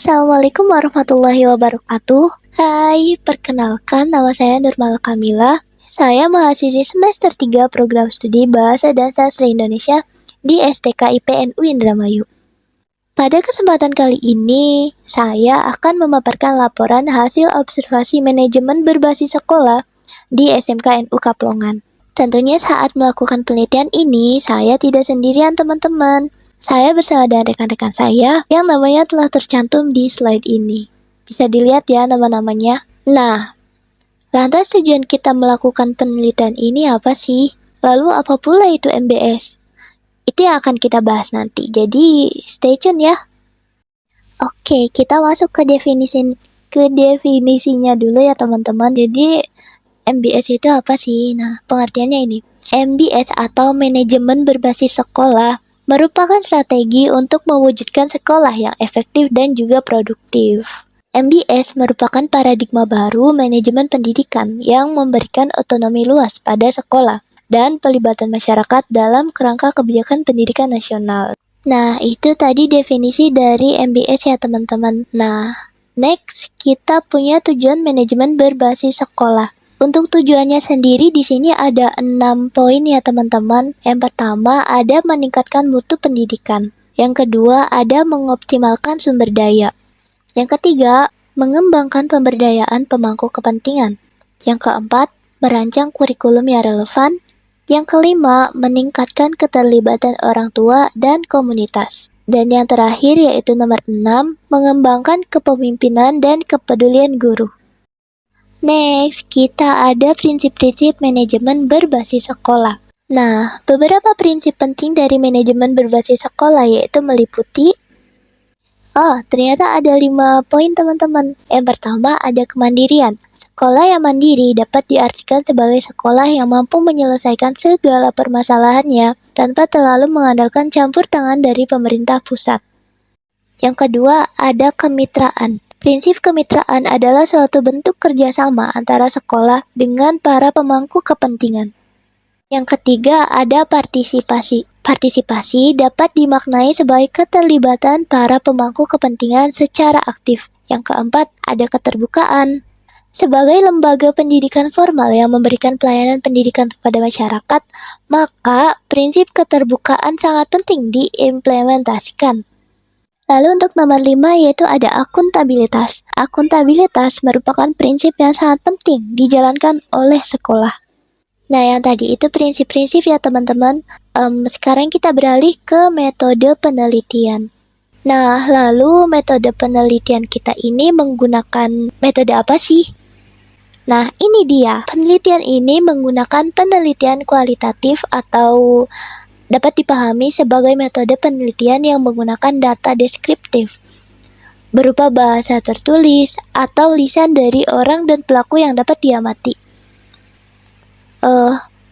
Assalamualaikum warahmatullahi wabarakatuh. Hai, perkenalkan nama saya Nurmal Kamila. Saya mahasiswi semester 3 program studi Bahasa dan Sastra Indonesia di STK IPNU Indramayu. Pada kesempatan kali ini, saya akan memaparkan laporan hasil observasi manajemen berbasis sekolah di SMK NU Kaplongan. Tentunya saat melakukan penelitian ini, saya tidak sendirian teman-teman. Saya bersama dengan rekan-rekan saya yang namanya telah tercantum di slide ini. Bisa dilihat ya nama-namanya. Nah, lantas tujuan kita melakukan penelitian ini apa sih? Lalu apa pula itu MBS? Itu yang akan kita bahas nanti, jadi stay tune ya. Oke, kita masuk ke definisinya dulu ya teman-teman. Jadi MBS itu apa sih? Nah, pengertiannya ini. MBS atau manajemen berbasis sekolah merupakan strategi untuk mewujudkan sekolah yang efektif dan juga produktif. MBS merupakan paradigma baru manajemen pendidikan yang memberikan otonomi luas pada sekolah dan pelibatan masyarakat dalam kerangka kebijakan pendidikan nasional. Nah, itu tadi definisi dari MBS ya teman-teman. Nah, next kita punya tujuan manajemen berbasis sekolah. Untuk tujuannya sendiri di sini ada 6 poin ya teman-teman. Yang pertama ada meningkatkan mutu pendidikan. Yang kedua ada mengoptimalkan sumber daya. Yang ketiga mengembangkan pemberdayaan pemangku kepentingan. Yang keempat merancang kurikulum yang relevan. Yang kelima meningkatkan keterlibatan orang tua dan komunitas. Dan yang terakhir yaitu nomor 6 mengembangkan kepemimpinan dan kepedulian guru. Next, kita ada prinsip-prinsip manajemen berbasis sekolah. Nah, beberapa prinsip penting dari manajemen berbasis sekolah yaitu meliputi ternyata ada 5 poin teman-teman. Yang pertama ada kemandirian. Sekolah yang mandiri dapat diartikan sebagai sekolah yang mampu menyelesaikan segala permasalahannya tanpa terlalu mengandalkan campur tangan dari pemerintah pusat. Yang kedua ada kemitraan. Prinsip kemitraan adalah suatu bentuk kerjasama antara sekolah dengan para pemangku kepentingan. Yang ketiga ada partisipasi. Partisipasi dapat dimaknai sebagai keterlibatan para pemangku kepentingan secara aktif. Yang keempat ada keterbukaan. Sebagai lembaga pendidikan formal yang memberikan pelayanan pendidikan kepada masyarakat, maka prinsip keterbukaan sangat penting diimplementasikan. Lalu untuk nomor 5 yaitu ada akuntabilitas. Akuntabilitas merupakan prinsip yang sangat penting dijalankan oleh sekolah. Nah yang tadi itu prinsip-prinsip ya teman-teman. Sekarang kita beralih ke metode penelitian. Nah lalu metode penelitian kita ini menggunakan metode apa sih? Nah ini dia. Penelitian ini menggunakan penelitian kualitatif atau dapat dipahami sebagai metode penelitian yang menggunakan data deskriptif berupa bahasa tertulis atau lisan dari orang dan pelaku yang dapat diamati.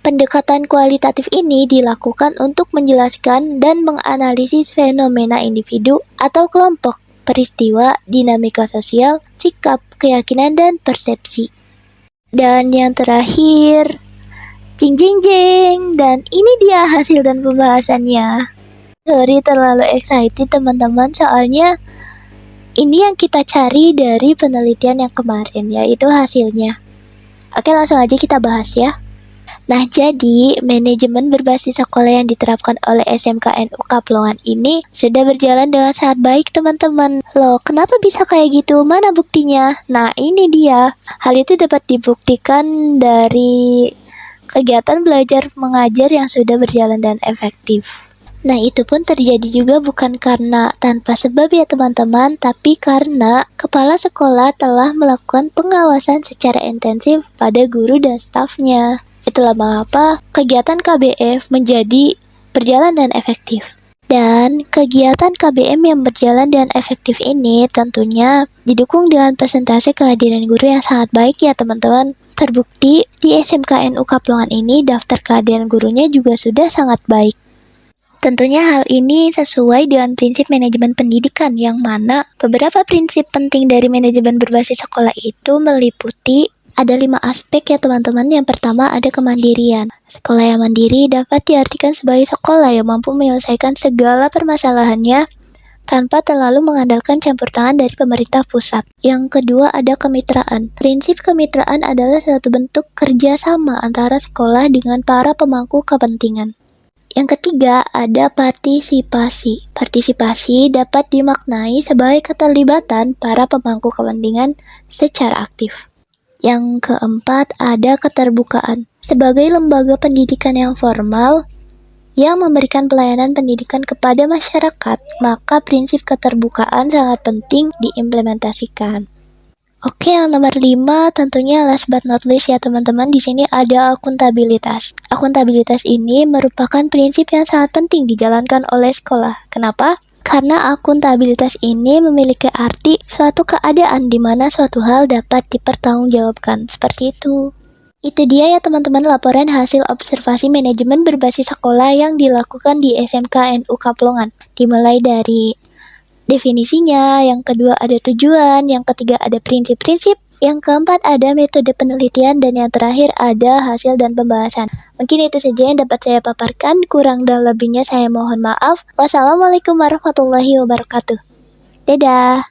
Pendekatan kualitatif ini dilakukan untuk menjelaskan dan menganalisis fenomena individu atau kelompok, peristiwa, dinamika sosial, sikap, keyakinan, dan persepsi. Dan yang terakhir, jing jing jing, dan ini dia hasil dan pembahasannya. Sorry terlalu excited teman-teman, soalnya ini yang kita cari dari penelitian yang kemarin, yaitu hasilnya. Oke langsung aja kita bahas ya. Nah jadi manajemen berbasis sekolah yang diterapkan oleh SMK NU Kaplongan ini sudah berjalan dengan sangat baik teman-teman. Loh kenapa bisa kayak gitu? Mana buktinya? Nah ini dia. Hal itu dapat dibuktikan dari kegiatan belajar mengajar yang sudah berjalan dan efektif. Nah itu pun terjadi juga bukan karena tanpa sebab ya teman-teman, tapi karena kepala sekolah telah melakukan pengawasan secara intensif pada guru dan stafnya. Itulah mengapa kegiatan KBF menjadi berjalan dan efektif. Dan kegiatan KBM yang berjalan dan efektif ini tentunya didukung dengan persentase kehadiran guru yang sangat baik ya teman-teman. Terbukti di SMK NU Kaplongan ini daftar kehadiran gurunya juga sudah sangat baik. Tentunya hal ini sesuai dengan prinsip manajemen pendidikan yang mana beberapa prinsip penting dari manajemen berbasis sekolah itu meliputi ada 5 aspek ya teman-teman. Yang pertama ada kemandirian. Sekolah yang mandiri dapat diartikan sebagai sekolah yang mampu menyelesaikan segala permasalahannya tanpa terlalu mengandalkan campur tangan dari pemerintah pusat. Yang kedua ada kemitraan. Prinsip kemitraan adalah suatu bentuk kerjasama antara sekolah dengan para pemangku kepentingan. Yang ketiga ada partisipasi. Partisipasi dapat dimaknai sebagai keterlibatan para pemangku kepentingan secara aktif. Yang keempat ada keterbukaan. Sebagai lembaga pendidikan yang formal, yang memberikan pelayanan pendidikan kepada masyarakat, maka prinsip keterbukaan sangat penting diimplementasikan. Oke, yang nomor 5 tentunya last but not least ya teman-teman, di sini ada akuntabilitas. Akuntabilitas ini merupakan prinsip yang sangat penting dijalankan oleh sekolah. Kenapa? Karena akuntabilitas ini memiliki arti suatu keadaan di mana suatu hal dapat dipertanggungjawabkan. Seperti itu. Itu dia ya teman-teman laporan hasil observasi manajemen berbasis sekolah yang dilakukan di SMK NU Kaplongan. Dimulai dari definisinya, yang kedua ada tujuan, yang ketiga ada prinsip-prinsip, yang keempat ada metode penelitian, dan yang terakhir ada hasil dan pembahasan. Mungkin itu saja yang dapat saya paparkan, kurang dan lebihnya saya mohon maaf. Wassalamualaikum warahmatullahi wabarakatuh. Dadah.